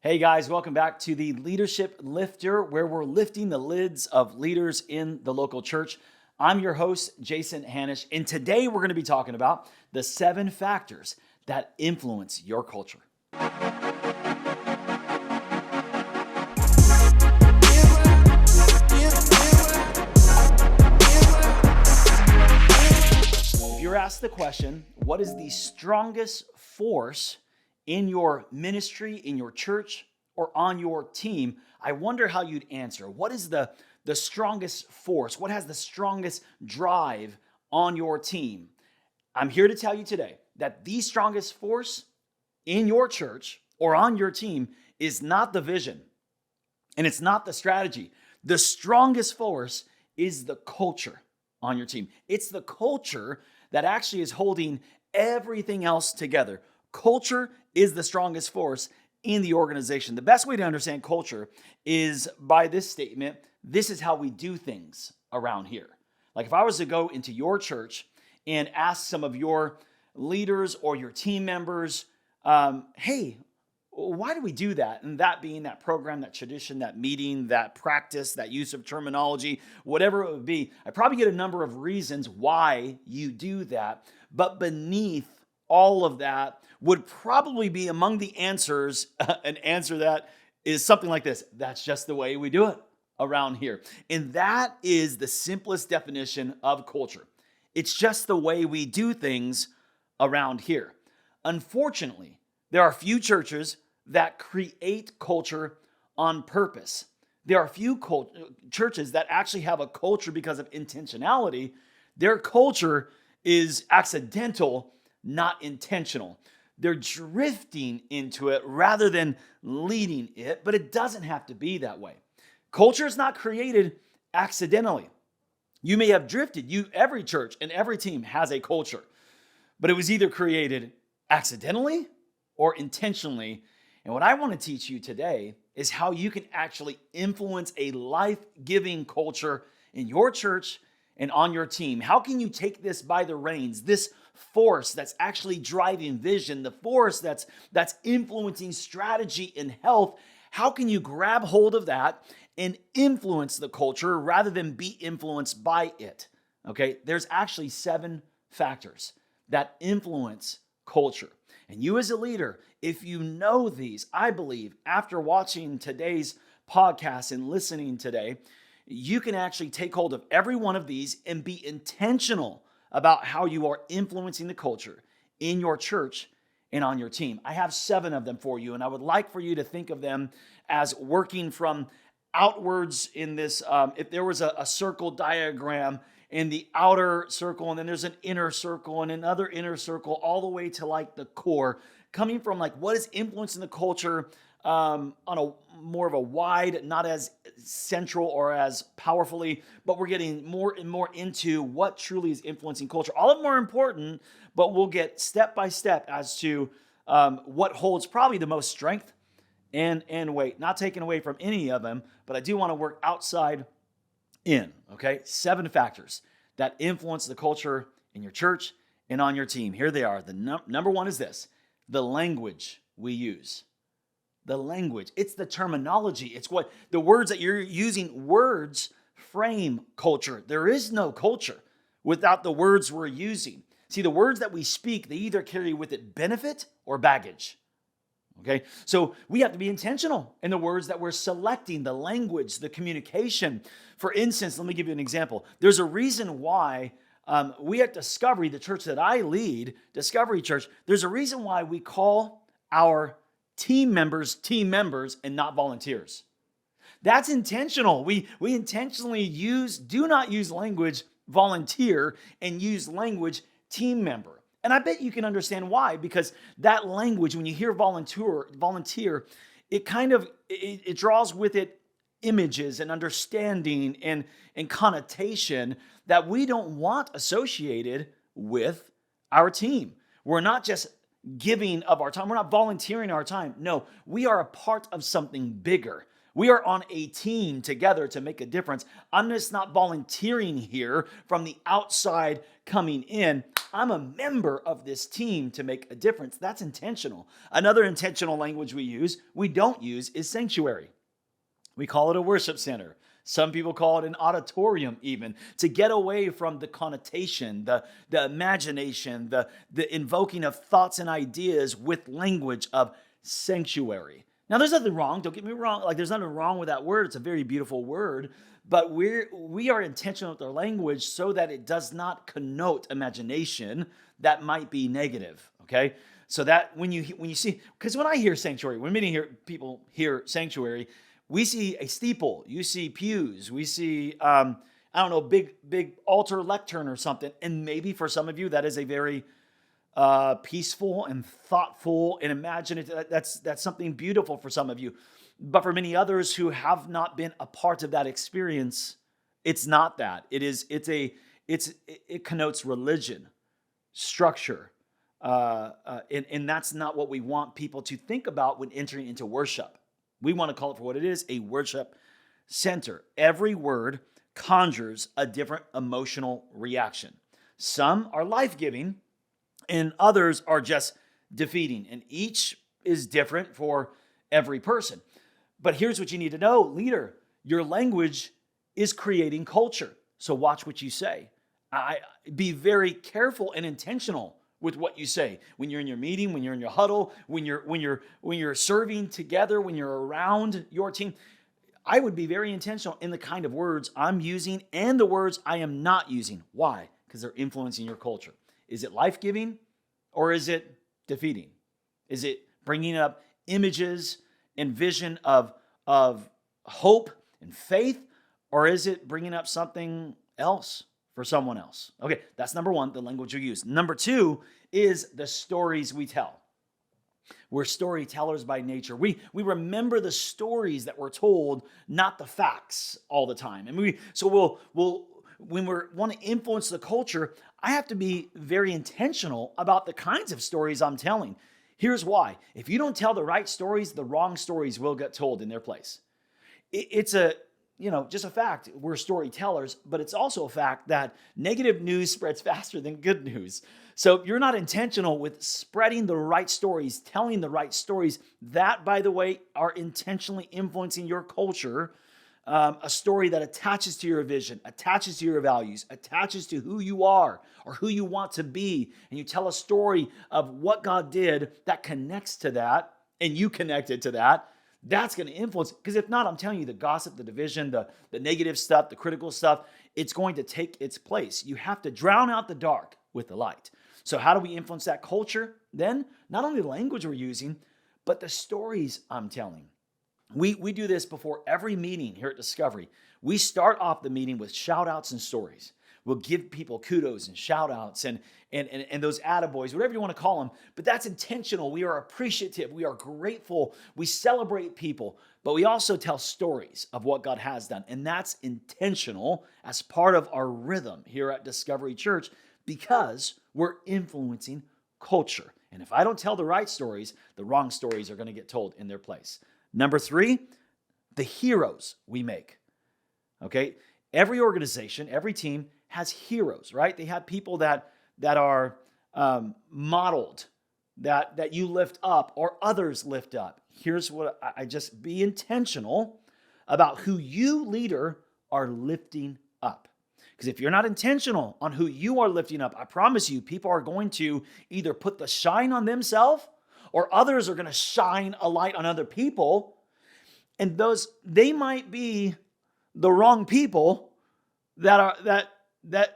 Hey guys, welcome back to the Leadership Lifter, where we're lifting the lids of leaders in the local church. I'm your host, Jason Hanish, and today we're going to be talking about the 7 factors that influence your culture. If you're asked the question, what is the strongest force in your ministry, in your church, or on your team, I wonder how you'd answer. What is the strongest force? What has the strongest drive on your team? I'm here to tell you today that the strongest force in your church or on your team is not the vision, and it's not the strategy. The strongest force is the culture on your team. It's the culture that actually is holding everything else together. Culture is the strongest force in the organization. The best way to understand culture is by this statement: this is how we do things around here. Like if I was to go into your church and ask some of your leaders or your team members, hey, why do we do that? And that being that program, that tradition, that meeting, that practice, that use of terminology, whatever it would be, I probably get a number of reasons why you do that. But beneath all of that would probably be among the answers, an answer that is something like this: that's just the way we do it around here. And that is the simplest definition of culture. It's just the way we do things around here. Unfortunately, there are few churches that create culture on purpose. There are few churches that actually have a culture because of intentionality. Their culture is accidental, not intentional. They're drifting into it rather than leading it, but it doesn't have to be that way. Culture is not created accidentally. You may have drifted. Every church and every team has a culture, but it was either created accidentally or intentionally. And what I want to teach you today is how you can actually influence a life-giving culture in your church and on your team. How can you take this by the reins, this force that's actually driving vision, the force that's influencing strategy and health? How can you grab hold of that and influence the culture rather than be influenced by it? Okay, there's actually 7 factors that influence culture. And you as a leader, if you know these, I believe after watching today's podcast and listening today, you can actually take hold of every one of these and be intentional about how you are influencing the culture in your church and on your team. I have 7 of them for you, and I would like for you to think of them as working from outwards in this. If there was a circle diagram in the outer circle, and then there's an inner circle and another inner circle, all the way to like the core, coming from like what is influencing the culture on a more of a wide, not as central or as powerfully, but we're getting more and more into what truly is influencing culture. All of them are important, but we'll get step by step as to what holds probably the most strength and weight. Not taken away from any of them, but I do want to work outside in, okay? 7 factors that influence the culture in your church and on your team. Here they are. The number 1 is this: the language we use. The language. It's the terminology. It's what the words that you're using. Words frame culture. There is no culture without the words we're using. See, the words that we speak, they either carry with it benefit or baggage. Okay, so we have to be intentional in the words that we're selecting, the language, the communication. For instance, let me give you an example. There's a reason why we at Discovery, the church that I lead, Discovery Church, there's a reason why we call our team members and not volunteers. That's intentional. We intentionally do not use language volunteer and use language team member. And I bet you can understand why, because that language, when you hear volunteer, it draws with it images and understanding and connotation that we don't want associated with our team. We're not just giving of our time. We're not volunteering our time. No, we are a part of something bigger. We are on a team together to make a difference. I'm just not volunteering here from the outside coming in. I'm a member of this team to make a difference. That's intentional. Another intentional language we don't use, is sanctuary. We call it a worship center. Some people call it an auditorium, even, to get away from the connotation, the imagination, the invoking of thoughts and ideas with language of sanctuary. Now, there's nothing wrong. Don't get me wrong. Like, there's nothing wrong with that word. It's a very beautiful word. But we are intentional with our language so that it does not connote imagination that might be negative. Okay, so that when you see, because when I hear sanctuary, when many people hear sanctuary, we see a steeple, you see pews, we see, I don't know, big altar lectern or something. And maybe for some of you, that is a very peaceful and thoughtful and imaginative. That's something beautiful for some of you. But for many others who have not been a part of that experience, it's not that. It connotes religion, structure. And that's not what we want people to think about when entering into worship. We want to call it for what it is, a worship center. Every word conjures a different emotional reaction. Some are life-giving and others are just defeating. And each is different for every person. But here's what you need to know, leader. Your language is creating culture. So watch what you say. Be very careful and intentional with what you say when you're in your meeting, when you're in your huddle, when you're serving together, when you're around your team. I would be very intentional in the kind of words I'm using and the words I am not using. Why? Because they're influencing your culture. Is it life-giving or is it defeating? Is it bringing up images and vision of hope and faith, or is it bringing up something else for someone else? Okay, that's number one, the language you use. Number two is the stories we tell. We're storytellers by nature. We remember the stories that we're told, not the facts all the time. And we'll when we want to influence the culture, I have to be very intentional about the kinds of stories I'm telling. Here's why. If you don't tell the right stories, the wrong stories will get told in their place. It's just a fact. We're storytellers, but it's also a fact that negative news spreads faster than good news. So if you're not intentional with spreading the right stories, telling the right stories, that, by the way, are intentionally influencing your culture. A story that attaches to your vision, attaches to your values, attaches to who you are or who you want to be. And you tell a story of what God did that connects to that, and you connected to that. That's going to influence. Because if not, I'm telling you, the gossip, the division, the negative stuff, the critical stuff, it's going to take its place. You have to drown out the dark with the light. So how do we influence that culture? Then, not only the language we're using, but the stories I'm telling. We do this before every meeting here at Discovery. We start off the meeting with shout outs and stories. We'll give people kudos and shout outs and those attaboys, whatever you want to call them. But that's intentional. We are appreciative. We are grateful. We celebrate people. But we also tell stories of what God has done. And that's intentional as part of our rhythm here at Discovery Church because we're influencing culture. And if I don't tell the right stories, the wrong stories are going to get told in their place. Number three, the heroes we make. Okay? Every organization, every team has heroes, right? They have people that are modeled, that you lift up or others lift up. Here's what I just be intentional about who you, leader, are lifting up. Because if you're not intentional on who you are lifting up, I promise you, people are going to either put the shine on themselves or others are going to shine a light on other people. And they might be the wrong people that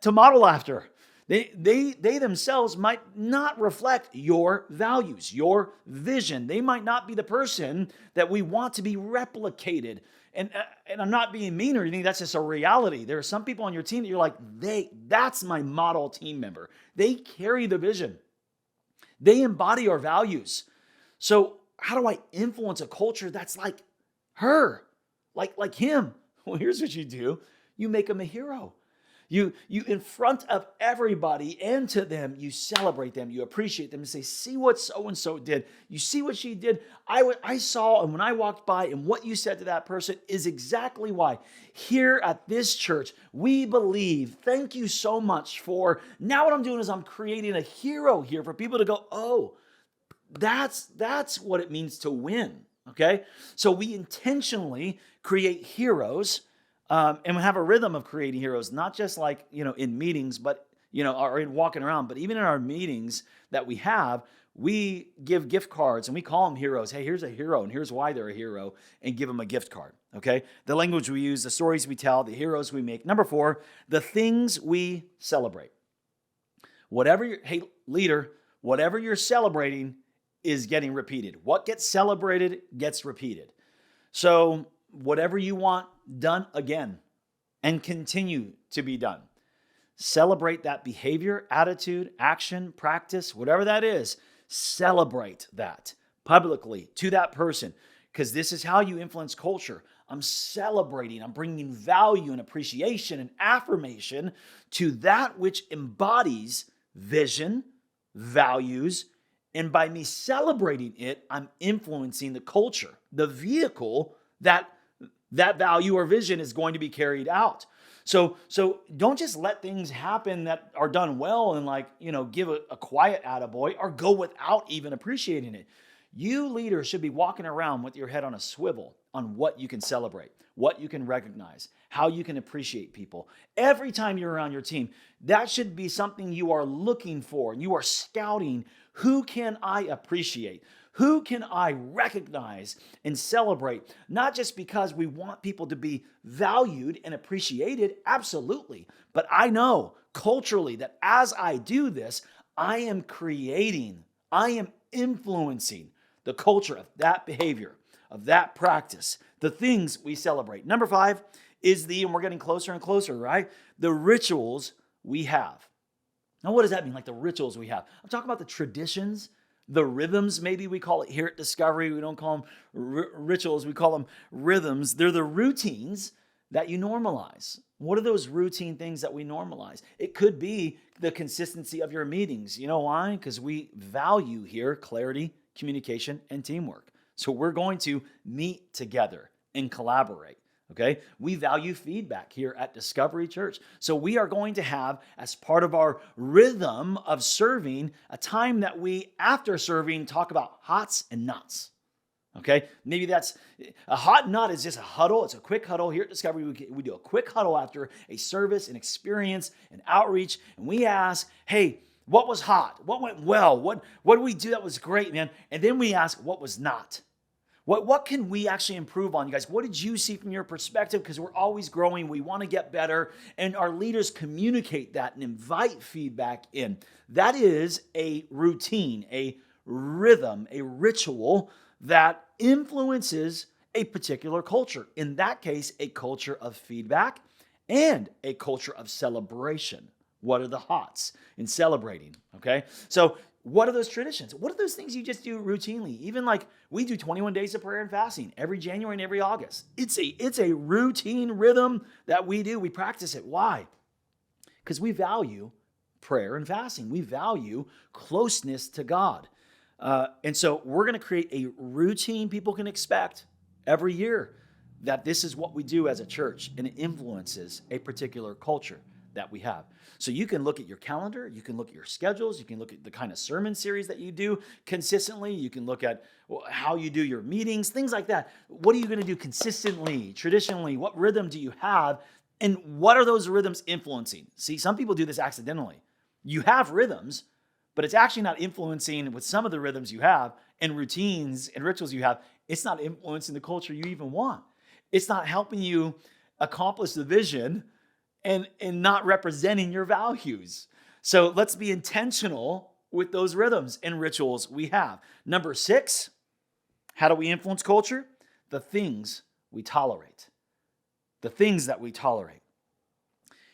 to model after. They themselves might not reflect your values, your vision. They might not be the person that we want to be replicated. And I'm not being mean or anything. That's just a reality. There are some people on your team that you're like, that's my model team member. They carry the vision. They embody our values. So how do I influence a culture that's like her, like him? Well, here's what you do. You make them a hero. You in front of everybody and to them, you celebrate them, you appreciate them, and say, see what so-and-so did. You see what she did. I saw, and when I walked by, and what you said to that person is exactly why. Here at this church, we believe, thank you so much for, now what I'm doing is I'm creating a hero here for people to go, oh, that's what it means to win, okay? So we intentionally create heroes, and we have a rhythm of creating heroes, not just like, in meetings, but, or in walking around, but even in our meetings that we have, we give gift cards and we call them heroes. Hey, here's a hero and here's why they're a hero, and give them a gift card, okay? The language we use, the stories we tell, the heroes we make. Number 4, the things we celebrate. Hey, leader, whatever you're celebrating is getting repeated. What gets celebrated gets repeated. So whatever you want done again and continue to be done. Celebrate that behavior, attitude, action, practice, whatever that is. Celebrate that publicly to that person, because this is how you influence culture. I'm celebrating, I'm bringing value and appreciation and affirmation to that which embodies vision, values, and by me celebrating it, I'm influencing the culture, the vehicle that value or vision is going to be carried out. So don't just let things happen that are done well and give a quiet attaboy or go without even appreciating it. You leaders should be walking around with your head on a swivel on what you can celebrate, what you can recognize, how you can appreciate people. Every time you're around your team, that should be something you are looking for. You are scouting, who can I appreciate? Who can I recognize and celebrate? Not just because we want people to be valued and appreciated, absolutely. But I know culturally that as I do this, I am influencing the culture of that behavior, of that practice, the things we celebrate. Number 5 is and we're getting closer and closer, right? The rituals we have. Now, what does that mean? Like the rituals we have. I'm talking about the traditions, the rhythms, maybe we call it here at Discovery. We don't call them rituals, we call them rhythms. They're the routines that you normalize. What are those routine things that we normalize? It could be the consistency of your meetings. You know why? Because we value here clarity, communication, and teamwork. So we're going to meet together and collaborate. Okay, we value feedback here at Discovery Church. So we are going to have, as part of our rhythm of serving, a time that we, after serving, talk about hots and nots. Okay, maybe that's a hot nut is just a huddle. It's a quick huddle here at Discovery. We do a quick huddle after a service, an experience, an outreach, and we ask, hey, what was hot? What went well? What did we do that was great, man? And then we ask, what was not? What can we actually improve on, you guys? What did you see from your perspective? Because we're always growing. We want to get better. And our leaders communicate that and invite feedback in. That is a routine, a rhythm, a ritual that influences a particular culture. In that case, a culture of feedback and a culture of celebration. What are the hots in celebrating? Okay. So what are those traditions? What are those things you just do routinely? Even like we do 21 days of prayer and fasting every January and every August. It's a routine rhythm that we do. We practice it. Why? Because we value prayer and fasting. We value closeness to God. And so we're going to create a routine people can expect every year that this is what we do as a church, and it influences a particular culture that we have. So you can look at your calendar, you can look at your schedules, you can look at the kind of sermon series that you do consistently, you can look at how you do your meetings, things like that. What are you going to do consistently, traditionally? What rhythm do you have? And what are those rhythms influencing? See, some people do this accidentally. You have rhythms, but it's actually not influencing with some of the rhythms you have and routines and rituals you have. It's not influencing the culture you even want. It's not helping you accomplish the vision and not representing your values. So let's be intentional with those rhythms and rituals we have. Number 6, how do we influence culture? The things we tolerate. The things that we tolerate.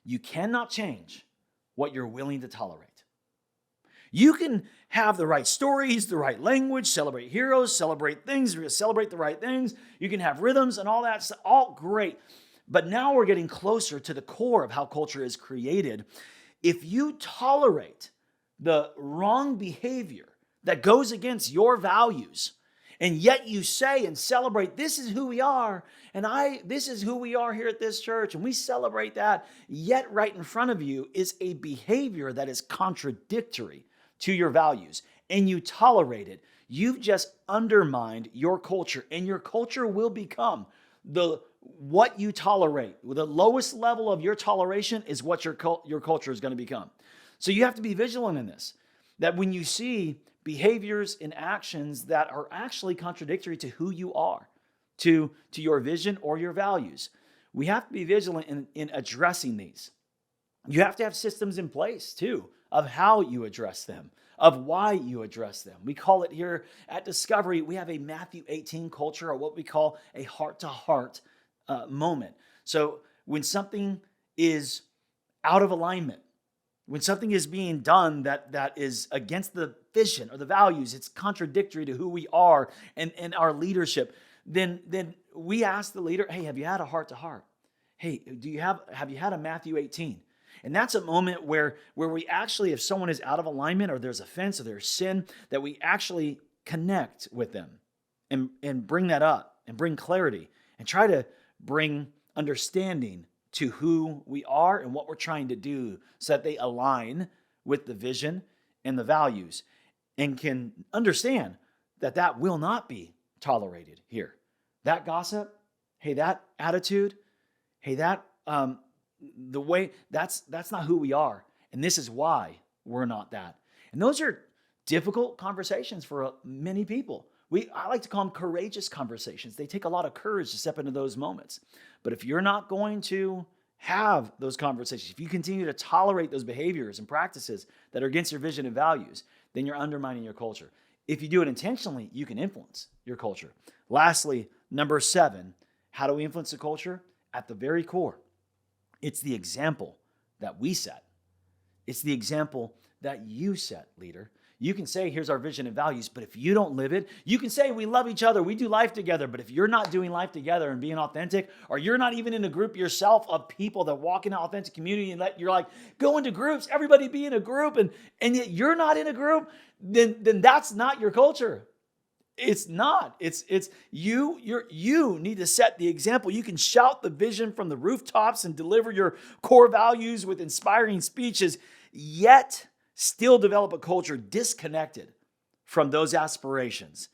You cannot change what you're willing to tolerate. You can have the right stories, the right language, celebrate heroes, celebrate things, celebrate the right things. You can have rhythms and all that stuff, all great. But now we're getting closer to the core of how culture is created. If you tolerate the wrong behavior that goes against your values, and yet you say and celebrate, this is who we are, and this is who we are here at this church, and we celebrate that, yet right in front of you is a behavior that is contradictory to your values, and you tolerate it, you've just undermined your culture, and your culture will become what you tolerate. The lowest level of your toleration is what your culture is going to become. So you have to be vigilant in this, that when you see behaviors and actions that are actually contradictory to who you are, to your vision or your values, we have to be vigilant in addressing these. You have to have systems in place too of how you address them, of why you address them. We call it here at Discovery, we have a Matthew 18 culture, or what we call a heart-to-heart moment. So when something is out of alignment, when something is being done that is against the vision or the values, it's contradictory to who we are and our leadership, then we ask the leader, hey, have you had a heart-to-heart? Hey, have you had a Matthew 18? And that's a moment where we actually, if someone is out of alignment or there's offense or there's sin, that we actually connect with them and bring that up and bring clarity and try to bring understanding to who we are and what we're trying to do so that they align with the vision and the values and can understand that will not be tolerated here. That gossip, hey, that attitude, hey, that the way, that's not who we are. And this is why we're not that. And those are difficult conversations for many people. I like to call them courageous conversations. They take a lot of courage to step into those moments. But if you're not going to have those conversations, if you continue to tolerate those behaviors and practices that are against your vision and values, then you're undermining your culture. If you do it intentionally, you can influence your culture. Lastly, number 7, how do we influence the culture? At the very core, it's the example that we set. It's the example that you set, leader. You can say, here's our vision and values, but if you don't live it, you can say, we love each other, we do life together, but if you're not doing life together and being authentic, or you're not even in a group yourself of people that walk in an authentic community and you're like, go into groups, everybody be in a group, and yet you're not in a group, then that's not your culture. It's not. It's you need to set the example. You can shout the vision from the rooftops and deliver your core values with inspiring speeches, yet still develop a culture disconnected from those aspirations.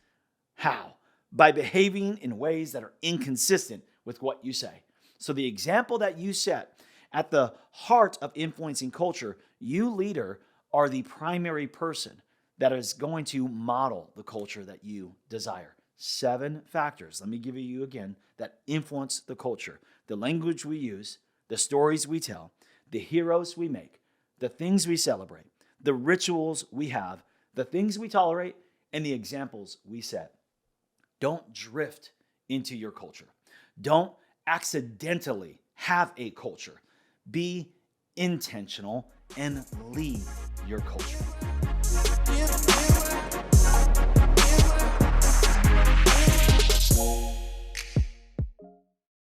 How? By behaving in ways that are inconsistent with what you say. So the example that you set at the heart of influencing culture, you, leader, are the primary person that is going to model the culture that you desire. 7 factors, let me give you again, that influence the culture. The language we use, the stories we tell, the heroes we make, the things we celebrate, the rituals we have, the things we tolerate, and the examples we set. Don't drift into your culture. Don't accidentally have a culture. Be intentional and lead your culture.